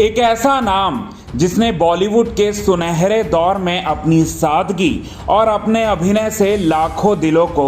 एक ऐसा नाम जिसने बॉलीवुड के सुनहरे दौर में अपनी सादगी और अपने अभिनय से लाखों दिलों को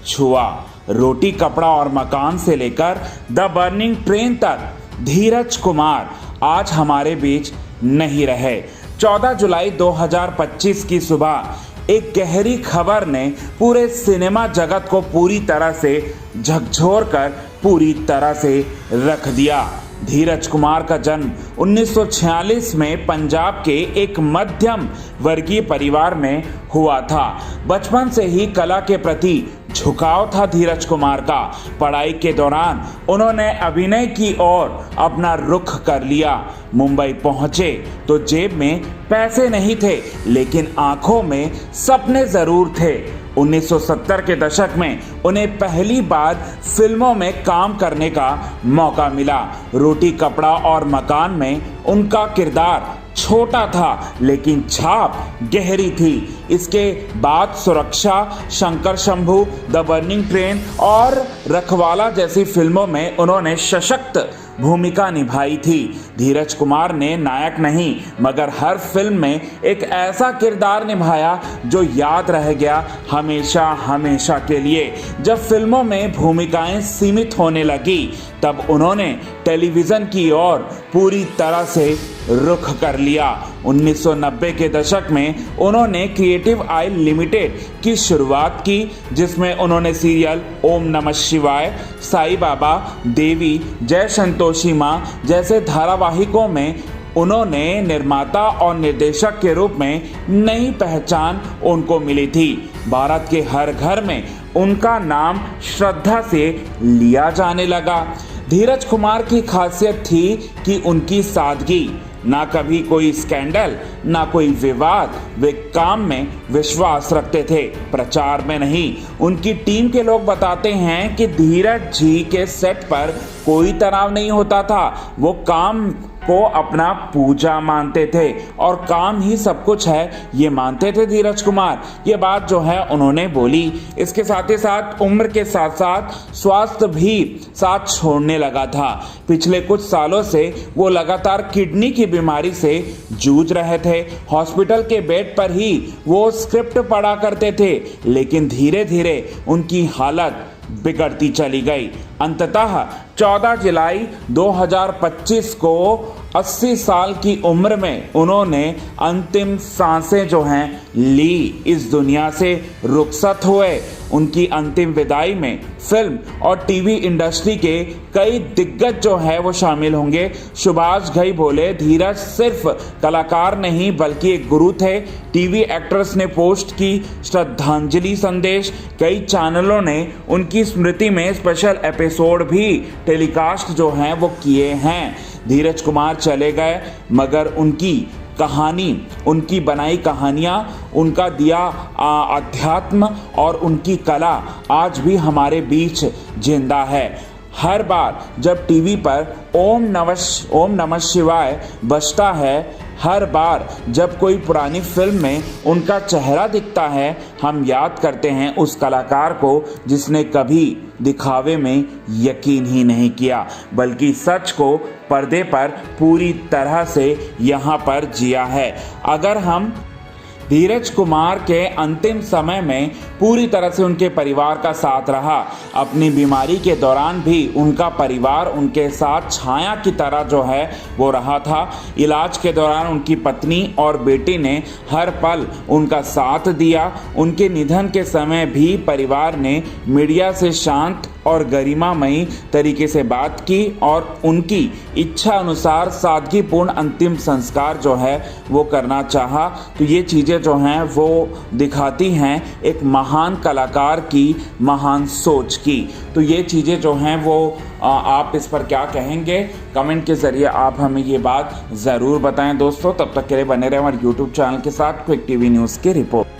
छुआ। रोटी कपड़ा और मकान से लेकर द बर्निंग ट्रेन तक धीरज कुमार आज हमारे बीच नहीं रहे। 14 जुलाई 2025 की सुबह एक गहरी खबर ने पूरे सिनेमा जगत को पूरी तरह से झकझोर कर पूरी तरह से रख दिया। धीरज कुमार का जन्म 1946 में पंजाब के एक मध्यम वर्गीय परिवार में हुआ था। बचपन से ही कला के प्रति झुकाव था धीरज कुमार का। पढ़ाई के दौरान उन्होंने अभिनय की ओर अपना रुख कर लिया। मुंबई पहुंचे तो जेब में पैसे नहीं थे, लेकिन आंखों में सपने जरूर थे। 1970 के दशक में उन्हें पहली बार फिल्मों में काम करने का मौका मिला। रोटी कपड़ा और मकान में उनका किरदार छोटा था, लेकिन छाप गहरी थी। इसके बाद सुरक्षा, Shankar Shambhu, the burning train और रखवाला जैसी फिल्मों में उन्होंने सशक्त भूमिका निभाई थी। धीरज कुमार ने नायक नहीं मगर हर फिल्म में एक ऐसा किरदार निभाया जो याद रह गया हमेशा हमेशा के लिए। जब फिल्मों में भूमिकाएं सीमित होने लगी तब उन्होंने टेलीविज़न की ओर पूरी तरह से रुख कर लिया। 1990 के दशक में उन्होंने क्रिएटिव आई लिमिटेड की शुरुआत की, जिसमें उन्होंने सीरियल ओम नमः शिवाय, साईं बाबा, देवी, जय संतोषी माँ जैसे धारावाहिकों में उन्होंने निर्माता और निर्देशक के रूप में नई पहचान उनको मिली थी। भारत के हर घर में उनका नाम श्रद्धा से लिया जाने लगा। धीरज कुमार की खासियत थी कि उनकी सादगी, ना कभी कोई स्कैंडल, ना कोई विवाद। वे काम में विश्वास रखते थे, प्रचार में नहीं। उनकी टीम के लोग बताते हैं कि धीरज जी के सेट पर कोई तनाव नहीं होता था। वो काम को अपना पूजा मानते थे और काम ही सब कुछ है, ये मानते थे धीरज कुमार। ये बात जो है उन्होंने बोली। इसके साथ ही साथ उम्र के साथ साथ स्वास्थ्य भी साथ छोड़ने लगा था। पिछले कुछ सालों से वो लगातार किडनी की बीमारी से जूझ रहे थे। हॉस्पिटल के बेड पर ही वो स्क्रिप्ट पढ़ा करते थे, लेकिन धीरे धीरे उनकी हालत बिगड़ती चली गई। अंततः 14 जुलाई 2025 को 80 साल की उम्र में उन्होंने अंतिम सांसें जो हैं ली, इस दुनिया से रुखसत हुए। उनकी अंतिम विदाई में फिल्म और टीवी इंडस्ट्री के कई दिग्गज जो है वो शामिल होंगे। सुभाष घई बोले, धीरज सिर्फ कलाकार नहीं बल्कि एक गुरु थे। टीवी एक्ट्रेस ने पोस्ट की श्रद्धांजलि संदेश। कई चैनलों ने उनकी स्मृति में स्पेशल एपिसोड भी टेलीकास्ट जो हैं वो किए हैं। धीरज कुमार चले गए मगर उनकी कहानी, उनकी बनाई कहानियाँ, उनका दिया अध्यात्म और उनकी कला आज भी हमारे बीच जिंदा है। हर बार जब टीवी पर ओम नमः शिवाय बजता है, हर बार जब कोई पुरानी फिल्म में उनका चेहरा दिखता है, हम याद करते हैं उस कलाकार को जिसने कभी दिखावे में यकीन ही नहीं किया, बल्कि सच को पर्दे पर पूरी तरह से यहाँ पर जिया है। अगर हम धीरज कुमार के अंतिम समय में पूरी तरह से उनके परिवार का साथ रहा। अपनी बीमारी के दौरान भी उनका परिवार उनके साथ छाया की तरह जो है वो रहा था। इलाज के दौरान उनकी पत्नी और बेटी ने हर पल उनका साथ दिया। उनके निधन के समय भी परिवार ने मीडिया से शांत और गरिमामयी तरीके से बात की और उनकी इच्छा अनुसार सादगीपूर्ण अंतिम संस्कार जो है वो करना चाहा। तो ये चीज़ें जो हैं वो दिखाती हैं एक महान कलाकार की महान सोच की। तो ये चीज़ें जो हैं वो आप इस पर क्या कहेंगे, कमेंट के ज़रिए आप हमें ये बात ज़रूर बताएं दोस्तों। तब तक के लिए बने रहें हमारे यूट्यूब चैनल के साथ क्विक टीवी न्यूज़ की रिपोर्ट।